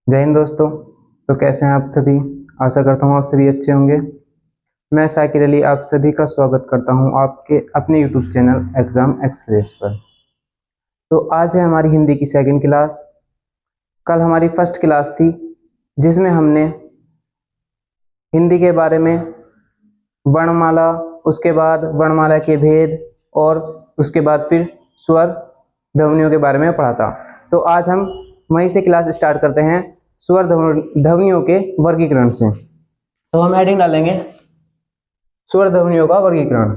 जय हिंद दोस्तों। तो कैसे हैं आप सभी। आशा करता हूँ आप सभी अच्छे होंगे। मैं साकिर अली आप सभी का स्वागत करता हूँ आपके अपने यूट्यूब चैनल एग्ज़ाम एक्सप्रेस पर। तो आज है हमारी हिंदी की सेकंड क्लास। कल हमारी फर्स्ट क्लास थी जिसमें हमने हिंदी के बारे में वर्णमाला, उसके बाद वर्णमाला के भेद और उसके बाद फिर स्वर ध्वनियों के बारे में पढ़ा था। तो आज हम वहीं से क्लास स्टार्ट करते हैं स्वर ध्वनियों के वर्गीकरण से। तो हम हेडिंग डालेंगे स्वर ध्वनियों का वर्गीकरण।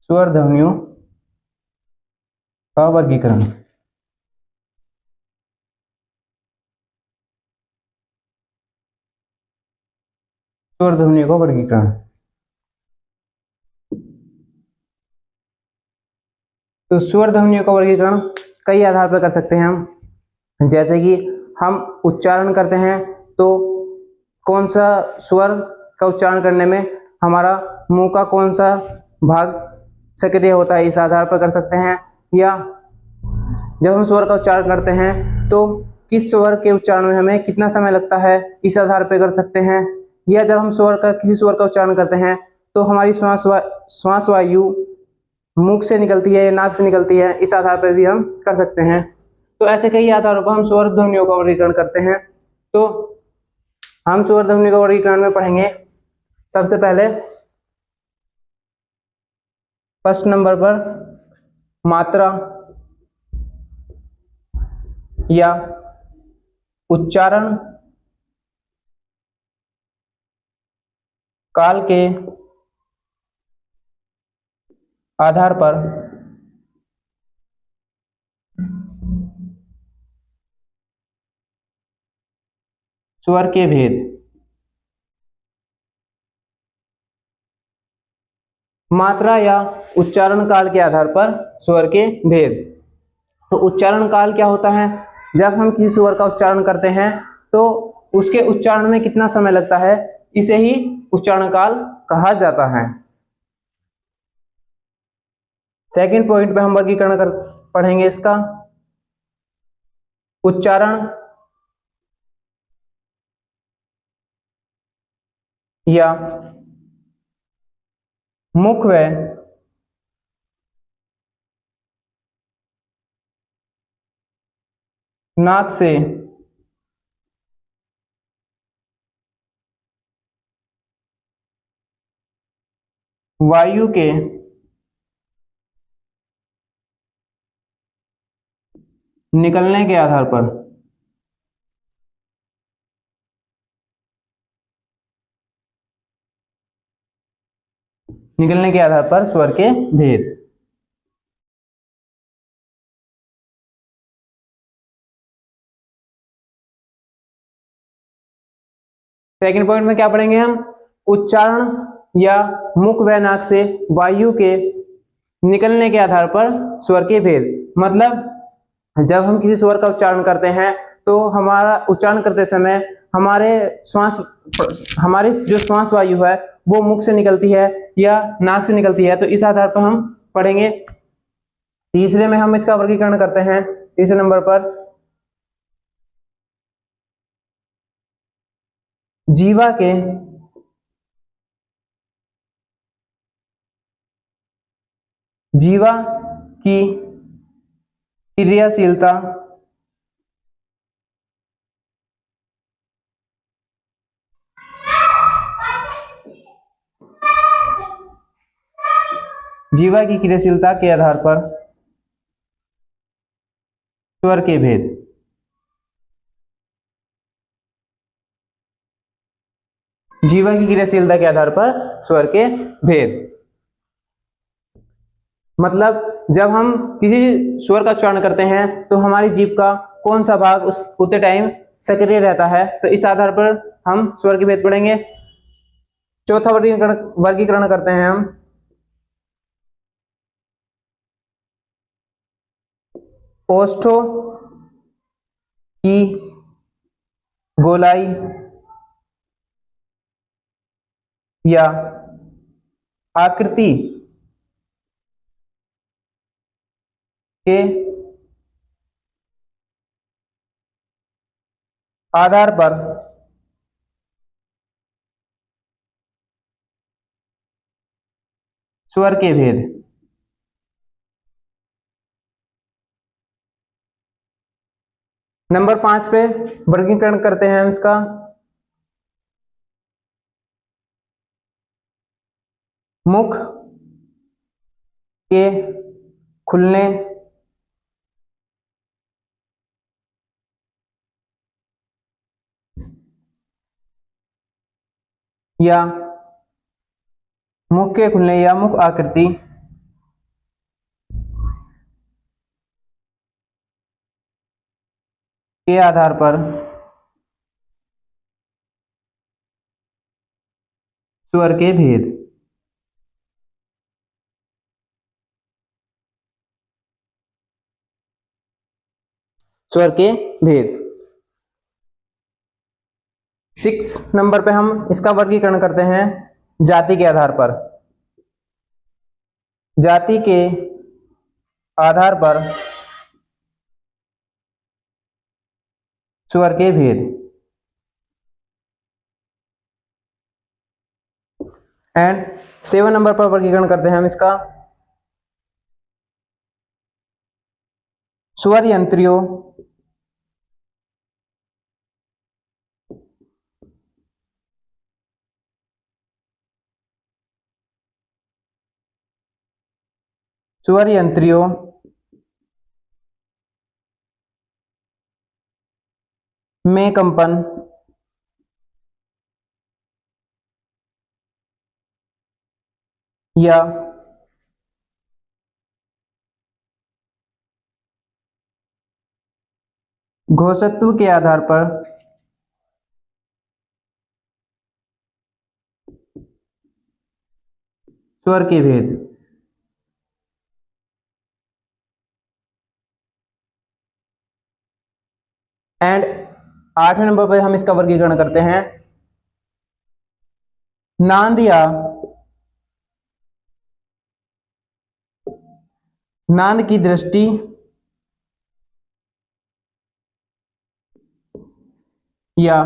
स्वर ध्वनियों का वर्गीकरण। स्वर ध्वनियों का वर्गीकरण। तो स्वर ध्वनियों का वर्गीकरण कई आधार पर कर सकते हैं हम। जैसे कि हम उच्चारण करते हैं तो कौन सा स्वर का उच्चारण करने में हमारा मुंह का कौन सा भाग सक्रिय होता है, इस आधार पर कर सकते हैं। या जब हम स्वर का उच्चारण करते हैं तो किस स्वर के उच्चारण में हमें कितना समय लगता है, इस आधार पर कर सकते हैं। या जब हम किसी स्वर का उच्चारण करते हैं तो हमारी श्वास वायु मुख से निकलती है या नाक से निकलती है, इस आधार पर भी हम कर सकते हैं। तो ऐसे कई आधारों पर हम स्वर ध्वनियों का वर्गीकरण करते हैं। तो हम स्वर ध्वनियों का वर्गीकरण में पढ़ेंगे सबसे पहले फर्स्ट नंबर पर मात्रा या उच्चारण काल के आधार पर स्वर के भेद। मात्रा या उच्चारण काल के आधार पर स्वर के भेद। तो उच्चारण काल क्या होता है, जब हम किसी स्वर का उच्चारण करते हैं तो उसके उच्चारण में कितना समय लगता है, इसे ही उच्चारण काल कहा जाता है। सेकंड पॉइंट पे हम वर्गीकरण कर पढ़ेंगे इसका उच्चारण या मुख व नाक से वायु के निकलने के आधार पर स्वर के भेद। सेकंड पॉइंट में क्या पढ़ेंगे हम, उच्चारण या मुख व नाक से वायु के निकलने के आधार पर स्वर के भेद। मतलब जब हम किसी स्वर का उच्चारण करते हैं तो हमारा उच्चारण करते समय हमारी जो श्वास वायु है वो मुख से निकलती है या नाक से निकलती है। तो इस आधार पर हम पढ़ेंगे। तीसरे में हम इसका वर्गीकरण करते हैं तीसरे नंबर पर जीवा के जीवा की क्रियाशीलता के आधार पर स्वर के भेद। जीवा की क्रियाशीलता के आधार पर स्वर के भेद मतलब जब हम किसी स्वर का उच्चारण करते हैं तो हमारी जीभ का कौन सा भाग उस उतने टाइम सक्रिय रहता है, तो इस आधार पर हम स्वर के भेद पढ़ेंगे। चौथा वर्गीकरण करते हैं हम ओष्ठों की गोलाई या आकृति के आधार पर स्वर के भेद। नंबर 5 पे वर्गीकरण करते हैं हम इसका। मुख के खुलने या मुख के खुलने या मुख आकृति के आधार पर स्वर के भेद। स्वर के भेद। 6 नंबर पे हम इसका वर्गीकरण करते हैं जाति के आधार पर। जाति के आधार पर स्वर के भेद। एंड 7 नंबर पर वर्गीकरण करते हैं हम इसका स्वर यंत्रियों स्वर यंत्रियों में कंपन या घोषत्व के आधार पर स्वर के भेद। एंड 8 नंबर पर हम इसका वर्गीकरण करते हैं नांद या नांद की दृष्टि या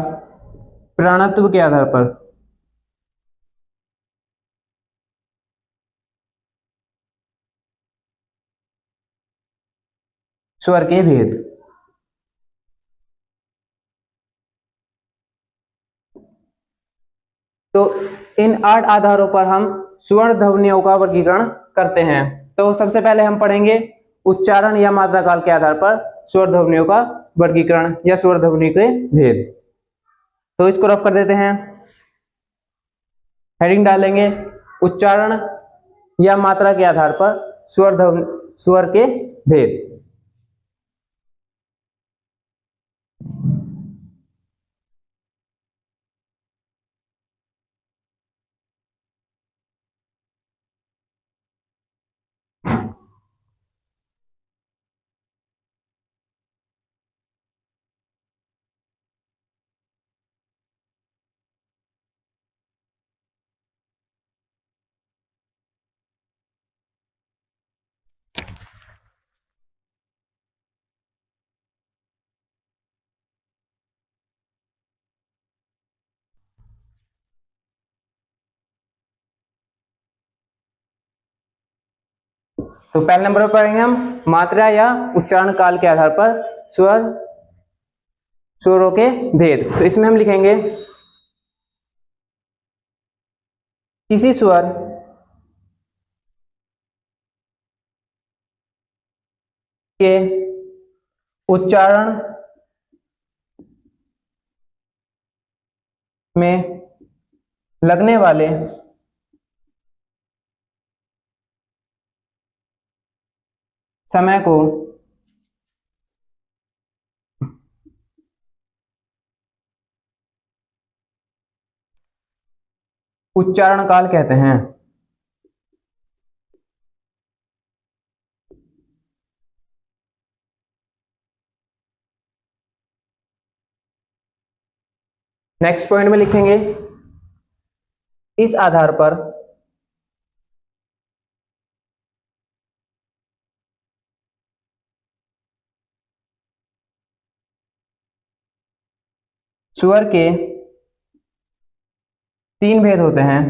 प्राणत्व के आधार पर स्वर के भेद। तो इन 8 आधारों पर हम स्वर्ण ध्वनियों का वर्गीकरण करते हैं। तो सबसे पहले हम पढ़ेंगे उच्चारण या मात्रा काल के आधार पर स्वर ध्वनियों का वर्गीकरण या स्वर ध्वनि के भेद। तो इसको रफ कर देते हैं। हेडिंग डालेंगे उच्चारण या मात्रा के आधार पर स्वर के भेद। तो पहले नंबर पर पढ़ेंगे हम मात्रा या उच्चारण काल के आधार पर स्वरों के भेद। तो इसमें हम लिखेंगे किसी स्वर के उच्चारण में लगने वाले समय को उच्चारण काल कहते हैं। नेक्स्ट पॉइंट में लिखेंगे इस आधार पर स्वर के 3 भेद होते हैं।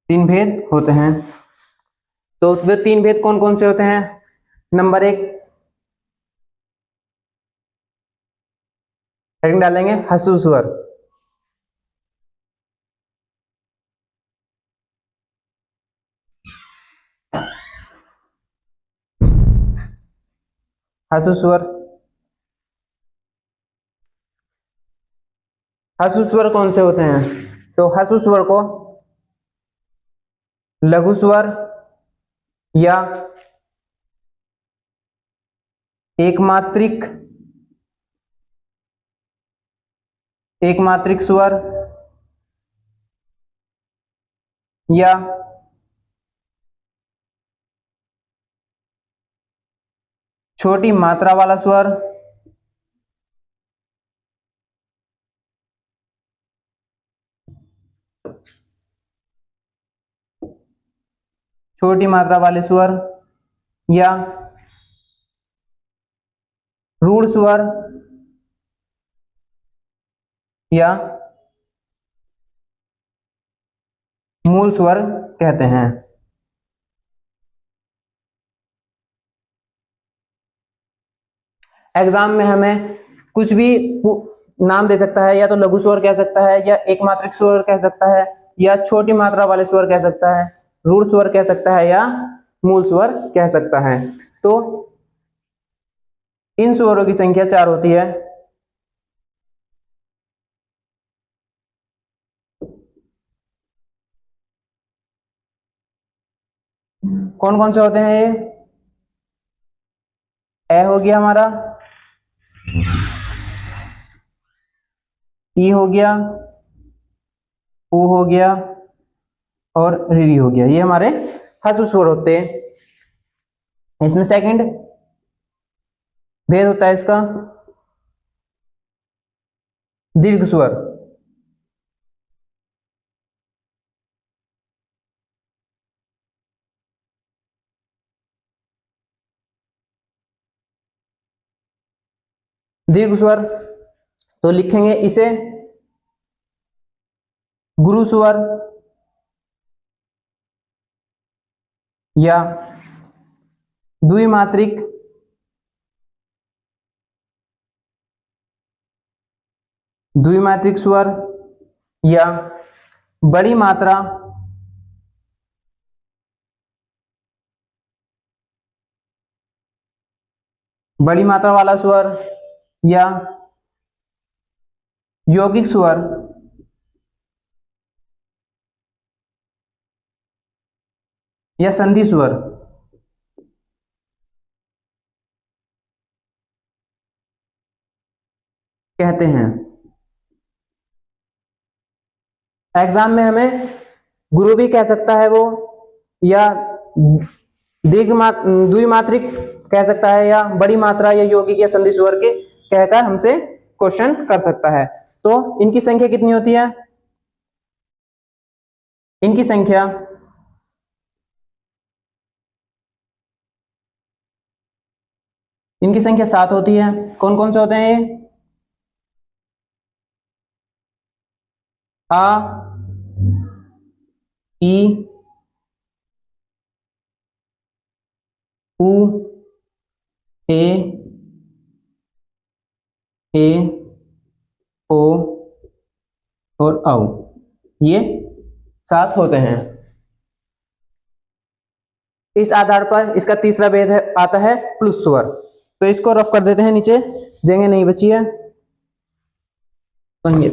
तीन भेद होते हैं। तो वे 3 भेद कौन कौन से होते हैं? नंबर 1 हेडिंग डालेंगे ह्रस्व स्वर। ह्रस्व स्वर। ह्रस्व स्वर कौन से होते हैं? तो ह्रस्व स्वर को लघु स्वर या एकमात्रिक स्वर या छोटी मात्रा वाला स्वर छोटी मात्रा वाले स्वर या रूढ़ स्वर या मूल स्वर कहते हैं। एग्जाम में हमें कुछ भी नाम दे सकता है, या तो लघु स्वर कह सकता है, या एकमात्रिक स्वर कह सकता है, या छोटी मात्रा वाले स्वर कह सकता है, रूढ़ स्वर कह सकता है, या मूल स्वर कह सकता है। तो इन स्वरों की संख्या 4 होती है। कौन कौन से होते हैं ये? ए हो गया हमारा, ई हो गया, ऊ हो गया और री हो गया। ये हमारे ह्रस्व स्वर होते हैं। इसमें सेकंड भेद होता है इसका दीर्घ स्वर। दीर्घ स्वर तो लिखेंगे इसे गुरु स्वर या द्विमात्रिक स्वर या बड़ी मात्रा वाला स्वर या यौगिक स्वर या संधि स्वर कहते हैं। एग्जाम में हमें गुरु भी कह सकता है वो, या द्विमात्रिक कह सकता है, या बड़ी मात्रा या यौगिक या संधि स्वर के कहकर हमसे क्वेश्चन कर सकता है। तो इनकी संख्या कितनी होती है? इनकी संख्या इनकी संख्या 7 होती है। कौन कौन से होते हैं ये? आ, ई, उ, ए, ओ और औ। ये 7 होते हैं। इस आधार पर इसका तीसरा भेद आता है प्लुत स्वर। तो इसको रफ कर देते हैं, नीचे जगह नहीं बची है तो ये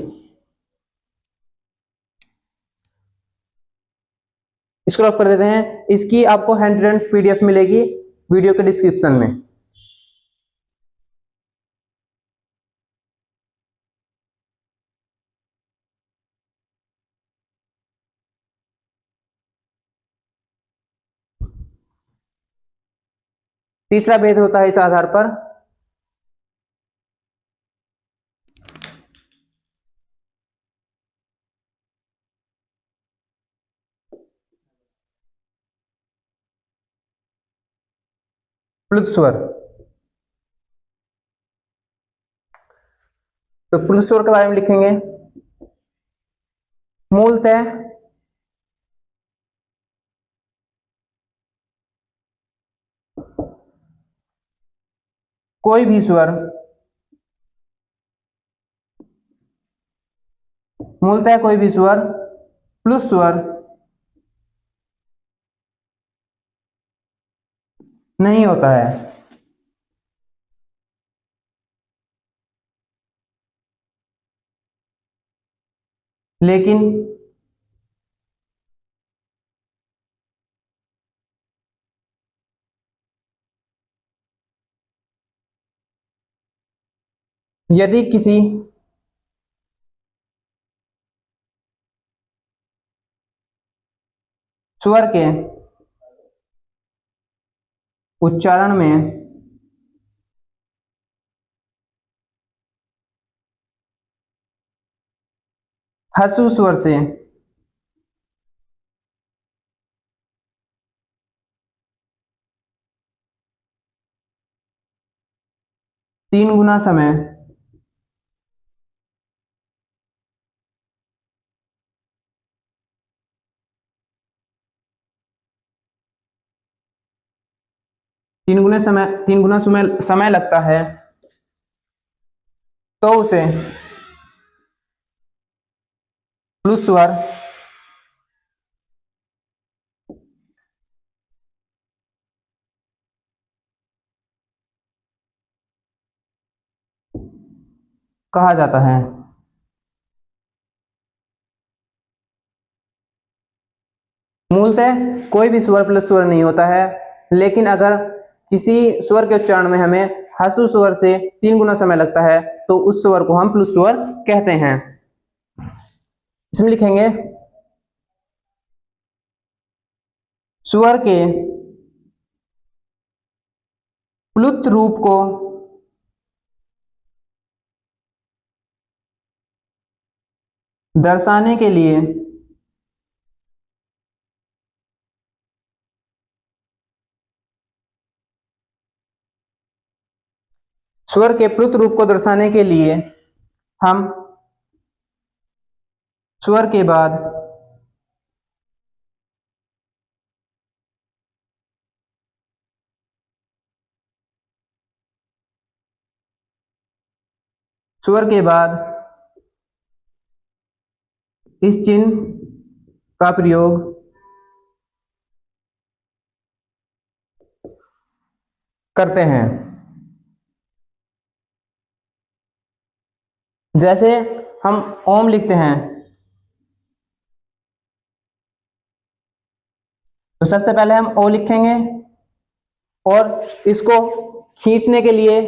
इसको रफ कर देते हैं। इसकी आपको हैंड रिटन पीडीएफ मिलेगी वीडियो के डिस्क्रिप्शन में। तीसरा भेद होता है इस आधार पर प्लुत स्वर। तो प्लुत स्वर के बारे में लिखेंगे, मूलतः कोई भी स्वर, मूलतः कोई भी स्वर प्लुत स्वर नहीं होता है। लेकिन यदि किसी स्वर के उच्चारण में ह्रस्व स्वर से तीन गुना समय तीन गुना समय लगता है, तो उसे प्लुत स्वर कहा जाता है। मूलतः कोई भी स्वर प्लस स्वर नहीं होता है, लेकिन अगर किसी स्वर के उच्चारण में हमें ह्रस्व स्वर से तीन गुना समय लगता है तो उस स्वर को हम प्लुत स्वर कहते हैं। इसमें लिखेंगे, स्वर के प्लुत रूप को दर्शाने के लिए स्वर के प्लुत रूप को दर्शाने के लिए हम स्वर के बाद इस चिन्ह का प्रयोग करते हैं। जैसे हम ओम लिखते हैं, तो सबसे पहले हम ओ लिखेंगे और इसको खींचने के लिए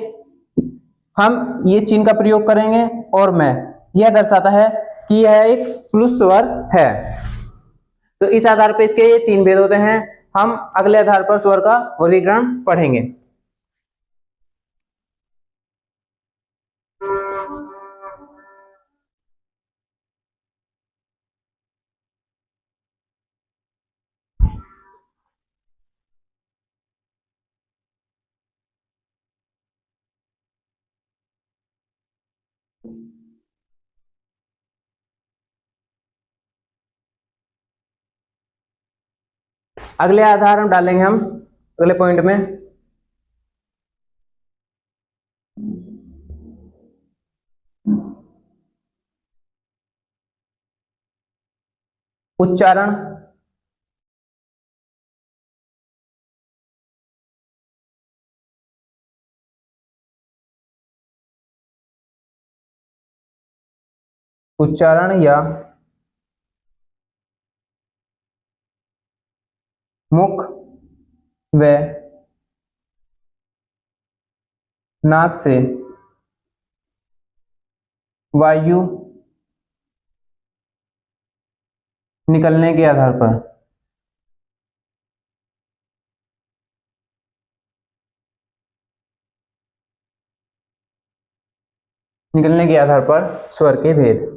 हम ये चिन्ह का प्रयोग करेंगे और मैं, यह दर्शाता है कि यह एक प्लुत स्वर है। तो इस आधार पर इसके ये तीन भेद होते हैं। हम अगले आधार पर स्वर का वर्गीकरण पढ़ेंगे। अगले आधार हम डालेंगे हम अगले पॉइंट में उच्चारण, या मुख व नाक से वायु निकलने के आधार पर स्वर के भेद।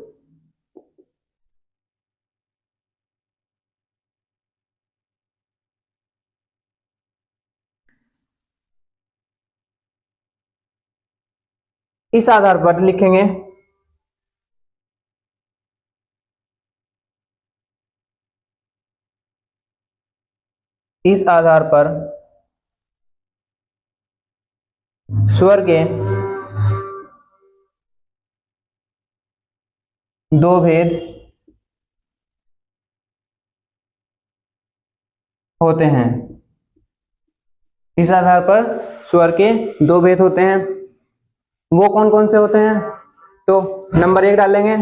इस आधार पर लिखेंगे इस आधार पर स्वर के दो भेद होते हैं। इस आधार पर स्वर के दो भेद होते हैं। वो कौन कौन से होते हैं? तो नंबर 1 डालेंगे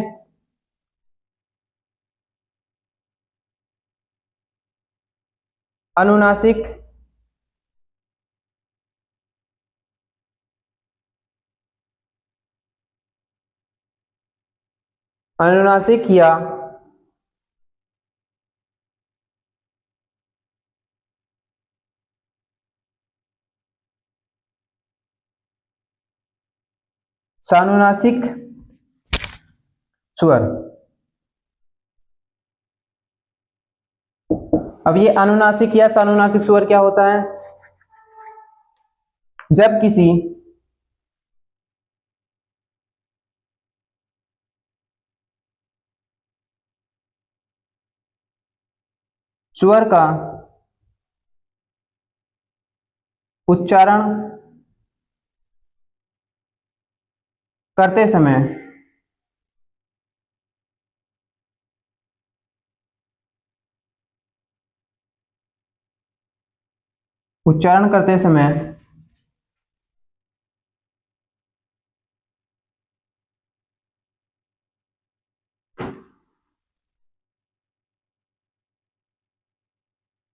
अनुनासिक अनुनासिक या सानुनासिक स्वर। अब ये अनुनासिक या सानुनासिक स्वर क्या होता है? जब किसी स्वर का उच्चारण करते समय उच्चारण करते समय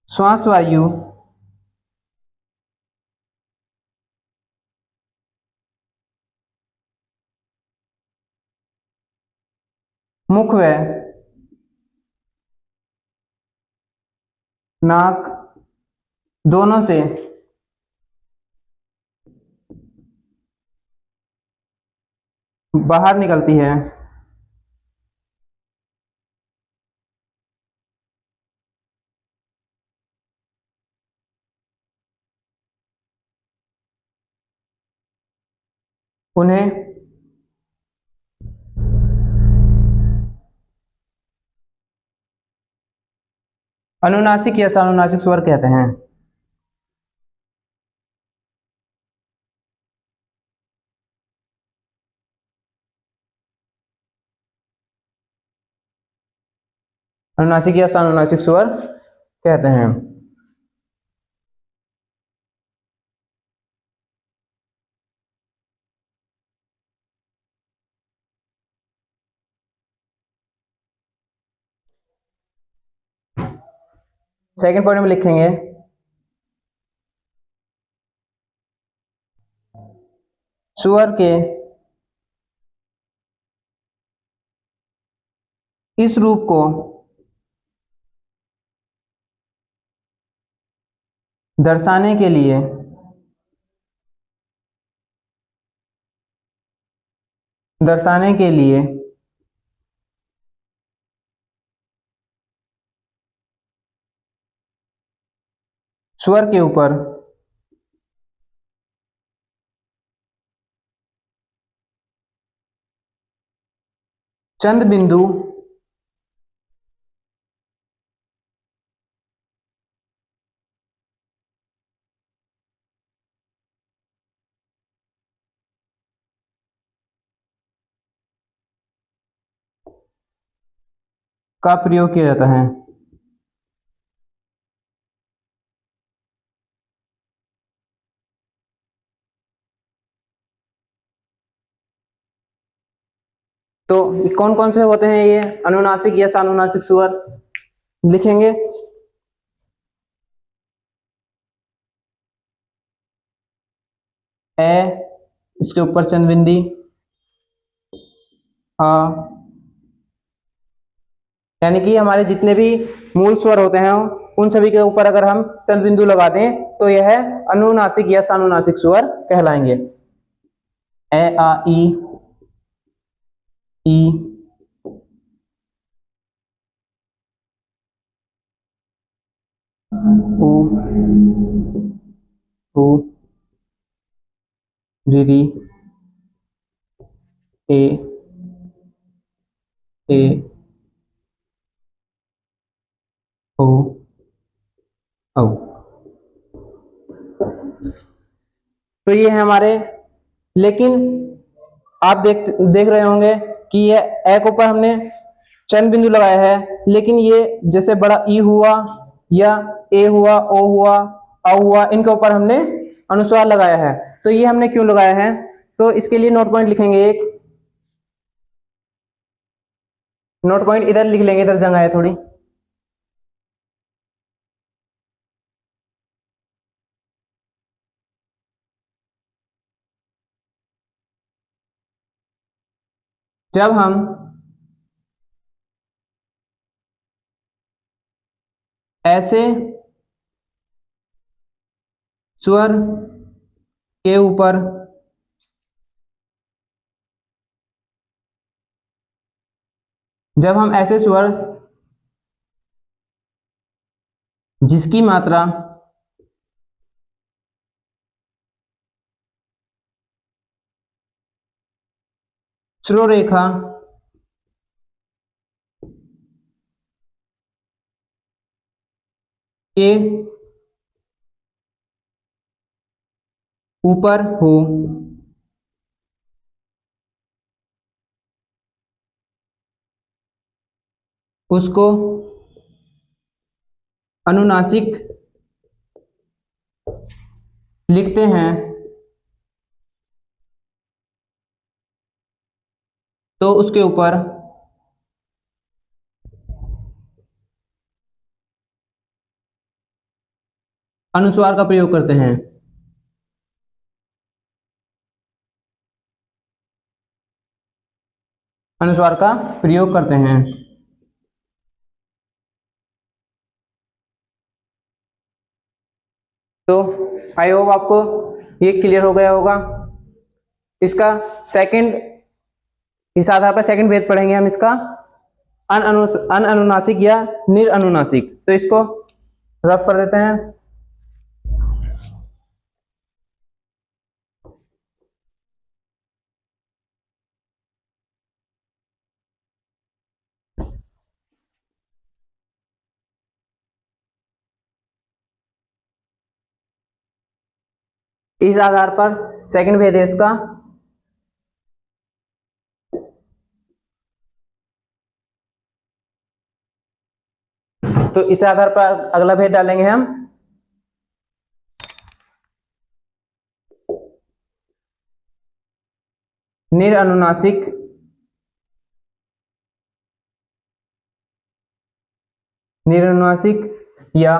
श्वास वायु मुख व नाक दोनों से बाहर निकलती है, उन्हें अनुनासिक या सानुनासिक स्वर कहते हैं। अनुनासिक या सानुनासिक स्वर कहते हैं। सेकंड पॉइंट में लिखेंगे स्वर के इस रूप को दर्शाने के लिए स्वर के ऊपर चंद बिंदु का प्रयोग किया जाता है। तो कौन कौन से होते हैं ये अनुनासिक या सानुनासिक स्वर? लिखेंगे ए, इसके ऊपर चंद बिंदी, आ, यानी कि हमारे जितने भी मूल स्वर होते हैं उन सभी के ऊपर अगर हम चंद बिंदु लगा दें तो यह अनुनासिक या सानुनासिक स्वर कहलाएंगे। ए, आ, ई, उ, ऊ, री, ए ए ओ औ। तो ये है हमारे, लेकिन आप देख रहे होंगे कि ये ए के ऊपर हमने चंद बिंदु लगाया है, लेकिन ये जैसे बड़ा ई हुआ या ए हुआ, ओ हुआ, औ हुआ, इनके ऊपर हमने अनुस्वार लगाया है। तो ये हमने क्यों लगाया है, तो इसके लिए नोट पॉइंट लिखेंगे। एक नोट पॉइंट इधर लिख लेंगे, इधर जगह है थोड़ी। जब हम ऐसे स्वर के ऊपर जब हम ऐसे स्वर जिसकी मात्रा श्रोरेखा के ऊपर हो, उसको अनुनासिक लिखते हैं। तो उसके ऊपर अनुस्वार का प्रयोग करते हैं। अनुस्वार का प्रयोग करते हैं। तो आई होप आपको ये क्लियर हो गया होगा। इसका सेकंड, इस आधार पर सेकंड भेद पढ़ेंगे हम इसका, अनअनुनासिक या निरअनुनासिक। तो इसको रफ कर देते हैं। इस आधार पर सेकंड भेद है इसका तो इस आधार पर अगला भेद डालेंगे हम निरअनुनासिक निरअनुनासिक या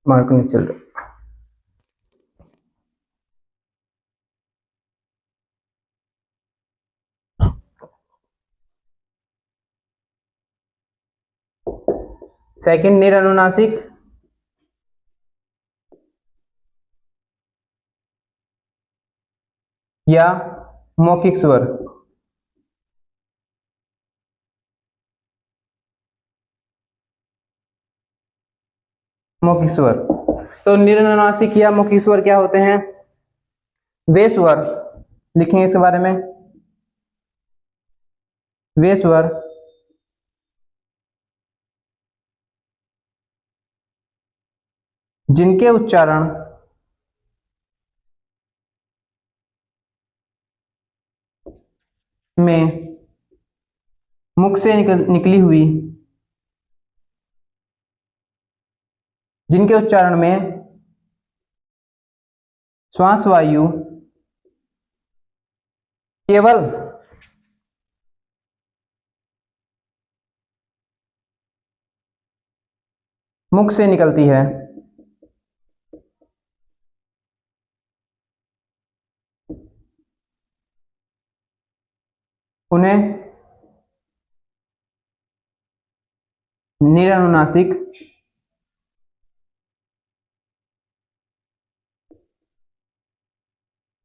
मार्क नहीं चल रहा। सेकंड निरअनुनासिक या मौखिक स्वर। मौखिक स्वर, तो निरअनुनासिक या मौखिक स्वर क्या होते हैं? वे स्वर लिखेंगे इसके बारे में। वे स्वर जिनके उच्चारण में मुख से निकली हुई, जिनके उच्चारण में श्वास वायु केवल मुख से निकलती है, उन्हें निरअनुनासिक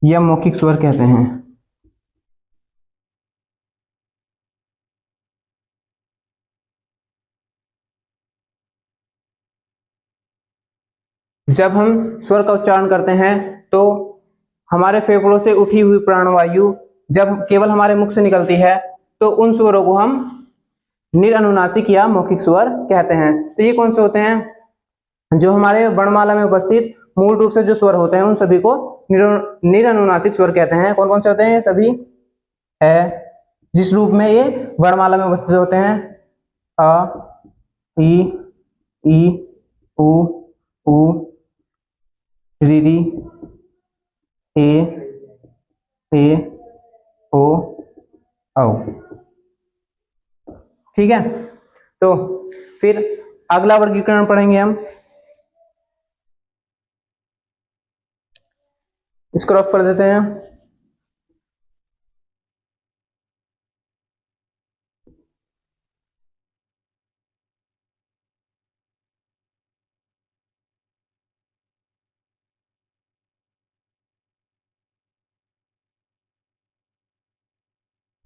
या मौखिक स्वर कहते हैं। जब हम स्वर का उच्चारण करते हैं तो हमारे फेफड़ों से उठी हुई प्राणवायु जब केवल हमारे मुख से निकलती है तो उन स्वरों को हम निरनुनासिक या मौखिक स्वर कहते हैं। तो ये कौन से होते हैं? जो हमारे वर्णमाला में उपस्थित मूल रूप से जो स्वर होते हैं उन सभी को निरनुनासिक स्वर कहते हैं। कौन कौन से होते हैं? ये सभी है जिस रूप में ये वर्णमाला में उपस्थित होते हैं, अ, ई, उ, री, ए, ओ, औ। ठीक है, तो फिर अगला वर्गीकरण पढ़ेंगे हम। इसको रफ कर देते हैं।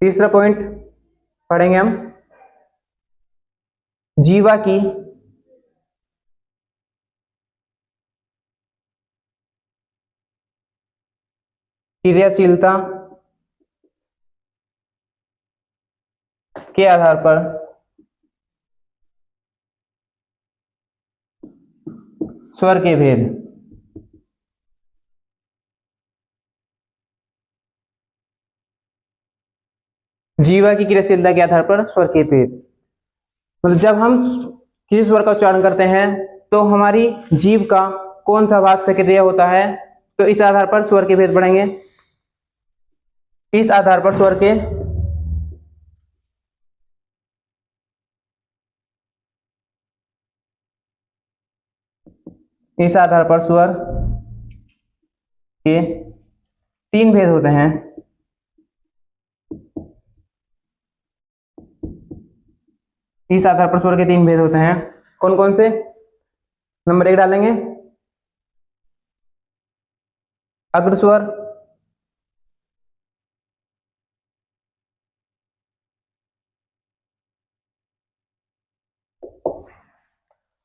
तीसरा पॉइंट पढ़ेंगे हम, जीवा की क्रियाशीलता के आधार पर स्वर के भेद। जीवा की क्रियाशीलता के आधार पर स्वर के भेद मतलब जब हम किसी स्वर का उच्चारण करते हैं तो हमारी जीभ का कौन सा भाग सक्रिय होता है, तो इस आधार पर स्वर के भेद पढ़ेंगे। इस आधार पर स्वर के इस आधार पर स्वर के 3 भेद होते हैं। इस आधार पर स्वर के 3 भेद होते हैं। कौन कौन से? नंबर 1 डालेंगे अग्र स्वर,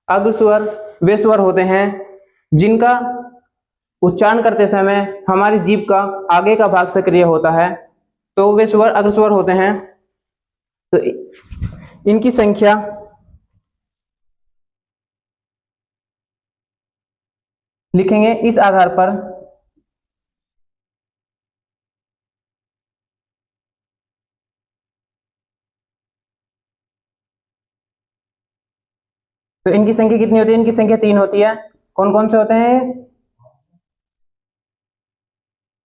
अग्र स्वर वे स्वर होते हैं जिनका उच्चारण करते समय हमारी जीभ का आगे का भाग सक्रिय होता है, तो वे स्वर अग्र स्वर होते हैं। तो इनकी संख्या लिखेंगे इस आधार पर तो इनकी संख्या कितनी होती है? इनकी संख्या 3 होती है। कौन कौन से होते हैं?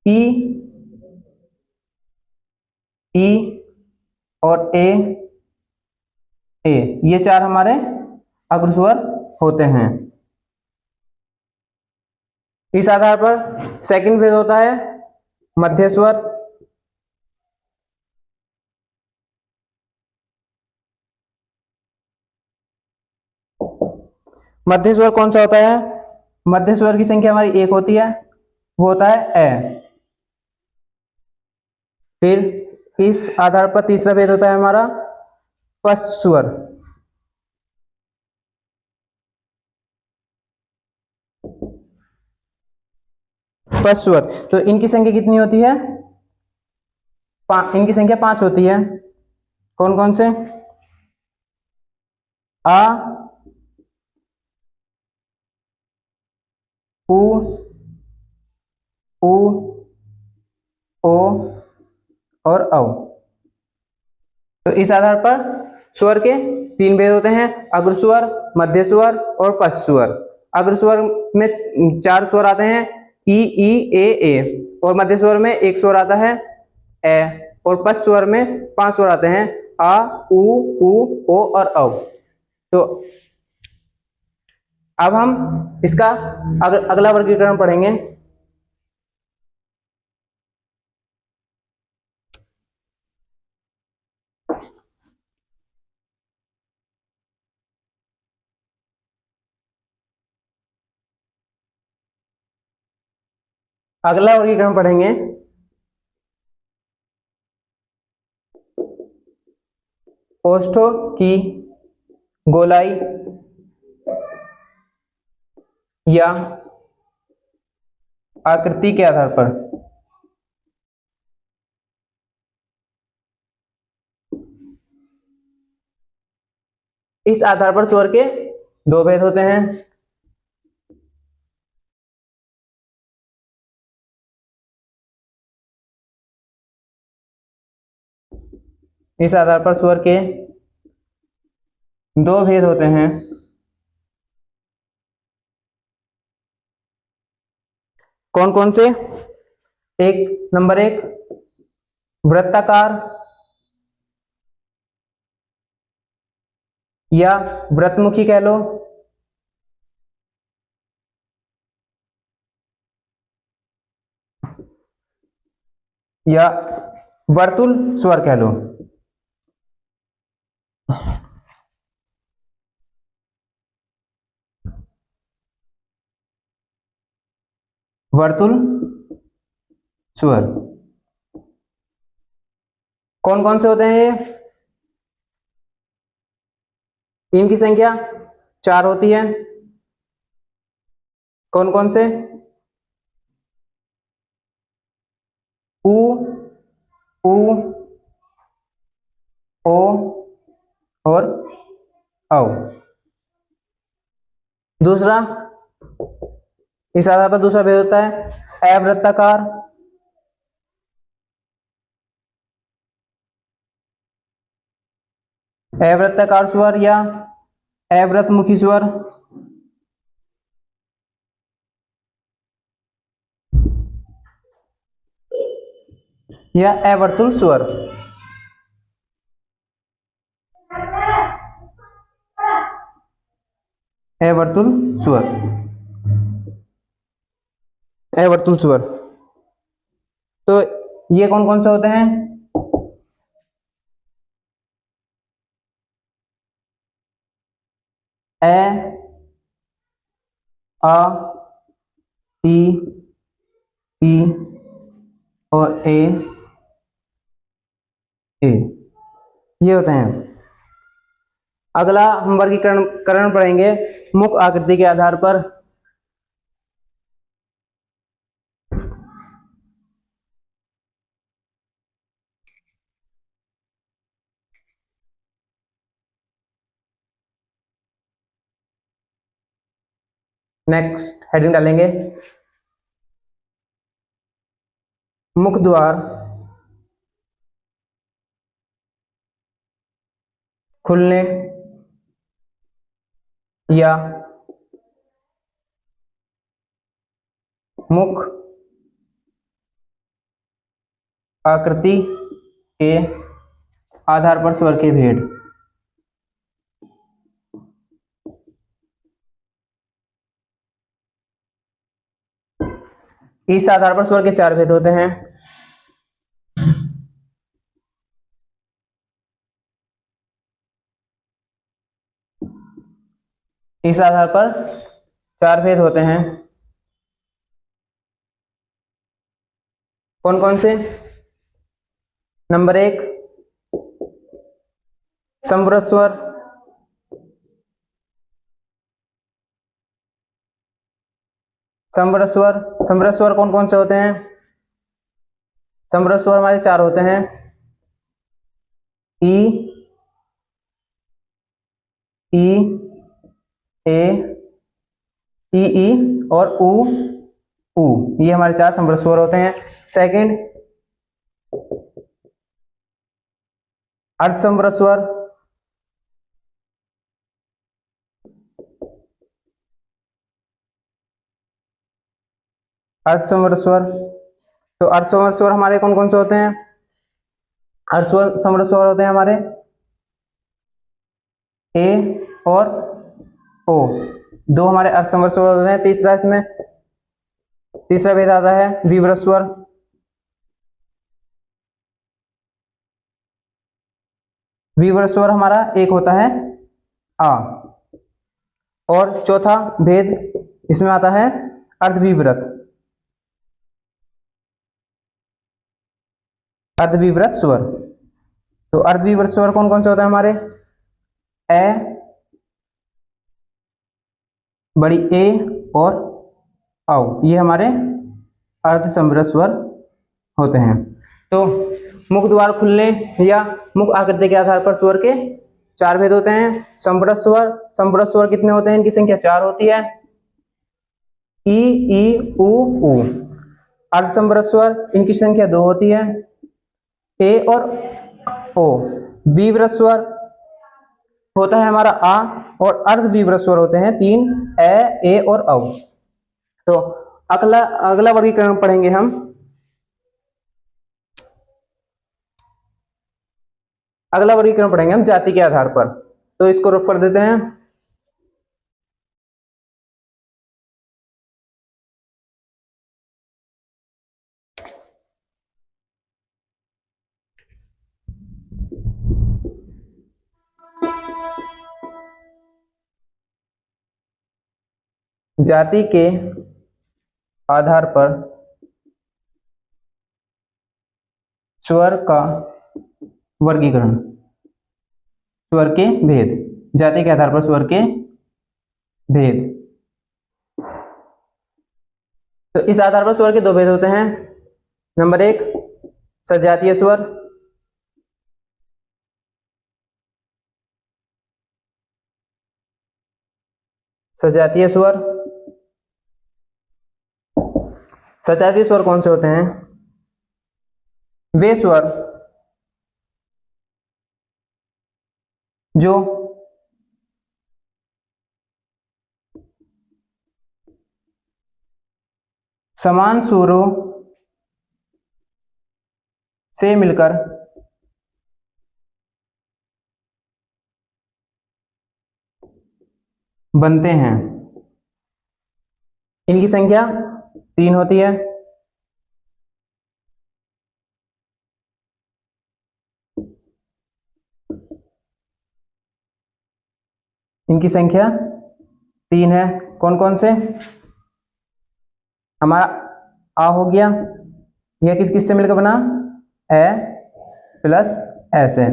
ई, ई और ए ये 4 हमारे अग्र स्वर होते हैं। इस आधार पर सेकंड भेद होता है मध्य स्वर। मध्य स्वर कौन सा होता है? मध्य स्वर की संख्या हमारी 1 होती है, वो होता है ए। फिर इस आधार पर तीसरा भेद होता है हमारा पश्च स्वर। पश्च स्वर तो इनकी संख्या कितनी होती है? इनकी संख्या 5 होती है। कौन कौन से? आ, उ, ओ और औ। तो इस आधार पर स्वर के 3 भेद होते हैं, अग्र स्वर, मध्य स्वर और पश्च स्वर। अग्र स्वर में 4 स्वर आते हैं, ई, ए और मध्य स्वर में 1 स्वर आता है ए और पश्च स्वर में 5 स्वर आते हैं आ, उ, ओ और औ। तो अब हम इसका अगला वर्गीकरण पढ़ेंगे। अगला वर्गीकरण पढ़ेंगे ओष्ठों की गोलाई या आकृति के आधार पर। इस आधार पर स्वर के दो भेद होते हैं। इस आधार पर स्वर के दो भेद होते हैं। कौन कौन से? एक, नंबर एक, वृत्ताकार या वृत्तमुखी कह लो, या वर्तुल स्वर कह लो। वर्तुल स्वर कौन कौन से होते हैं ये? इनकी संख्या 4 होती है। कौन कौन से? उ, ऊ, ओ और औ। दूसरा, इस आधार पर दूसरा भेद होता है अवृत्ताकार, अवृत्ताकार स्वर या अवृत्तमुखी स्वर। या अवर्तुल स्वर। अवर्तुल स्वर, अवर्तुल स्वर। तो ये कौन कौन से होते हैं? ए, आ, ई, ई और ए ये होते हैं। अगला हम वर्गीकरण पढ़ेंगे मुख आकृति के आधार पर। नेक्स्ट हेडिंग डालेंगे मुख द्वार खुलने या मुख आकृति के आधार पर स्वर के भेद। इस आधार पर स्वर के 4 भेद होते हैं। इस आधार पर 4 भेद होते हैं। कौन कौन से? नंबर एक, समवृत्त स्वर, समवृत्त स्वर। समवृत्त स्वर कौन कौन से होते हैं? समवृत्त स्वर हमारे 4 होते हैं। ई, ई, ए, ई और उ, ये हमारे 4 समवृत्त स्वर होते हैं। सेकंड, अर्धसमवृत्त स्वर, अर्धसमवृत्त स्वर। तो अर्धसमवृत्त स्वर हमारे कौन कौन से होते हैं? अर्धसमवृत्त स्वर होते हैं हमारे ए और ओ, 2 हमारे अर्धसमवृत्त स्वर होते हैं। तीसरा, इसमें तीसरा भेद आता है विवृत स्वर। विवृत स्वर हमारा एक होता है आ। और चौथा भेद इसमें आता है अर्धविवृत, अर्धविवृत स्वर। तो अर्धविवृत स्वर कौन कौन से होते हैं हमारे? ए, बड़ी ए और औ, ये हमारे अर्धसमवृत्त स्वर होते हैं। तो मुख द्वार खुलने या मुख आकृति के आधार पर स्वर के 4 भेद होते हैं। संपूरक स्वर कितने होते हैं? इनकी संख्या 4 होती है। ई ई उ ऊ। अर्धसंपूरक स्वर इनकी संख्या 2 होती है, ए और ओ। विवृत स्वर होता है हमारा आ, और अर्धविवृत स्वर होते हैं 3, ए और औ। तो अगला अगला वर्गीकरण पढ़ेंगे हम। अगला वर्गीकरण पढ़ेंगे हम जाति के आधार पर। तो इसको रफ कर देते हैं। जाति के आधार पर स्वर का वर्गीकरण, स्वर के भेद। जाति के आधार पर स्वर के भेद। तो इस आधार पर स्वर के 2 भेद होते हैं। नंबर 1 सजातीय स्वर, सजातीय स्वर। सजातीय स्वर कौन से होते हैं? वे स्वर जो समान सुरों से मिलकर बनते हैं। इनकी संख्या 3 होती है। इनकी संख्या 3 है। कौन कौन से? हमारा आ हो गया, यह किस किस से मिलकर बना? ए प्लस एस है।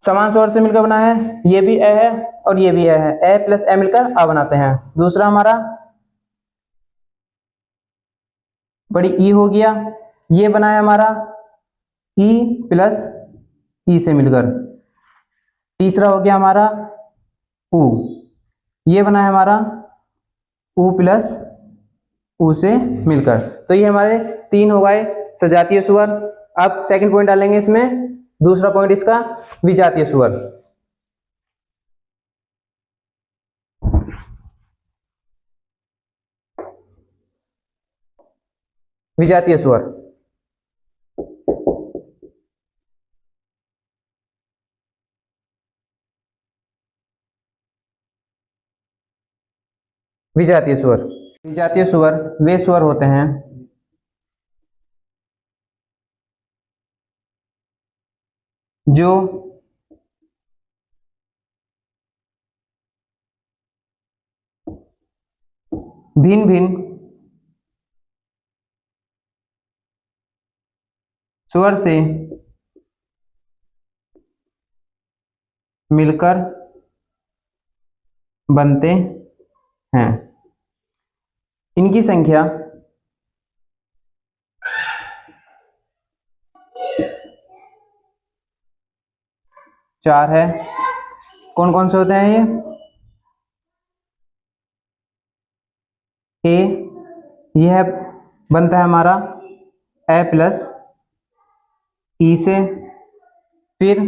समान स्वर से मिलकर बना है, ये भी ए है और ये भी ए है। ए प्लस ए मिलकर आ बनाते हैं। दूसरा हमारा बड़ी ई हो गया, ये बना है हमारा ई प्लस ई से मिलकर। तीसरा हो गया हमारा ऊ, ये बना है हमारा ऊ प्लस ऊ से मिलकर। तो ये हमारे 3 हो गए सजातीय स्वर। अब सेकंड पॉइंट डालेंगे इसमें, दूसरा पॉइंट इसका विजातीय स्वर। विजातीय स्वर विजातीय स्वर। विजातीय स्वर वे स्वर होते हैं जो भिन्न भिन्न स्वर से मिलकर बनते हैं। इनकी संख्या 4 है। कौन कौन से होते हैं ये? ए, यह बनता है हमारा ए प्लस ई से। फिर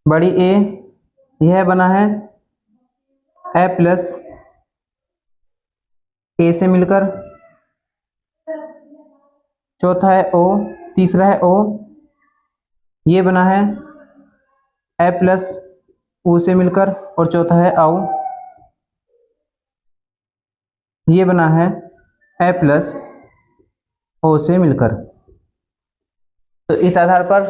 बड़ी ए, यह बना है ए प्लस ए से मिलकर। चौथा है ओ, तीसरा है ओ, ये बना है ए प्लस ऊ से मिलकर। और चौथा है औ, ये बना है ए प्लस ओ से मिलकर। तो इस आधार पर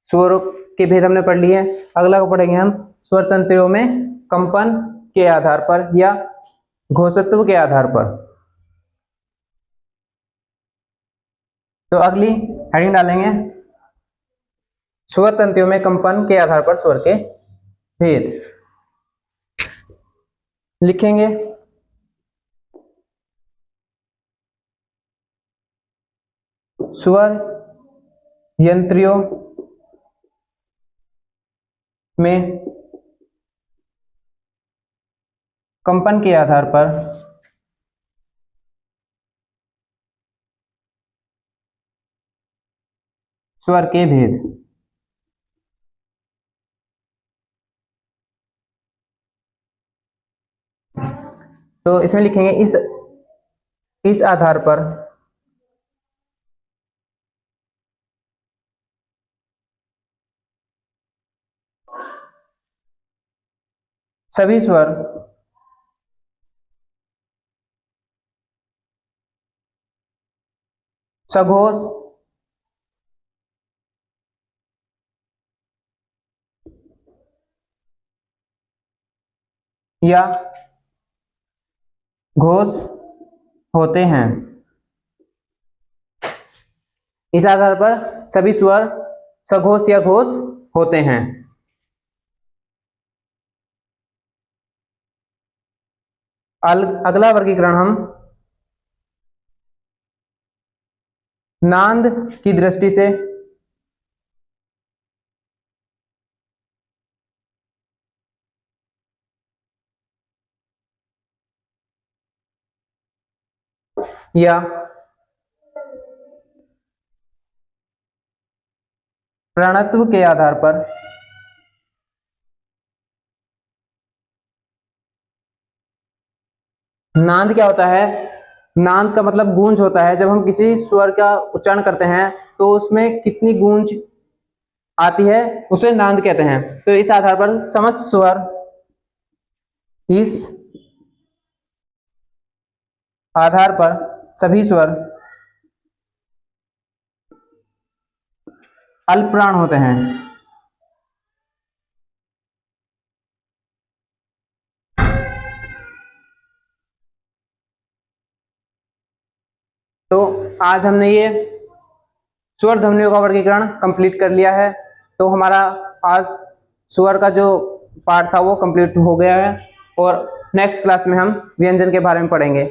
स्वरों के भेद हमने पढ़ लिए। अगला को पढ़ेंगे हम स्वर तंत्रियों में कंपन के आधार पर या घोषत्व के आधार पर। तो अगली हेडिंग डालेंगे स्वर तंत्रियों में कंपन के आधार पर स्वर के भेद। लिखेंगे स्वर यंत्रियों में कंपन के आधार पर स्वर के भेद। तो इसमें लिखेंगे इस आधार पर सभी स्वर सघोष या घोष होते हैं। इस आधार पर सभी स्वर सघोष या घोष होते हैं। अगला वर्गीकरण हम नांद की दृष्टि से या प्रणत्व के आधार पर नांद क्या होता है? नांद का मतलब गूंज होता है। जब हम किसी स्वर का उच्चारण करते हैं तो उसमें कितनी गूंज आती है उसे नांद कहते हैं। तो इस आधार पर समस्त स्वर इस आधार पर सभी स्वर अल्पप्राण होते हैं। तो आज हमने ये स्वर ध्वनियों का वर्गीकरण कंप्लीट कर लिया है। तो हमारा आज स्वर का जो पार्ट था वो कंप्लीट हो गया है और नेक्स्ट क्लास में हम व्यंजन के बारे में पढ़ेंगे।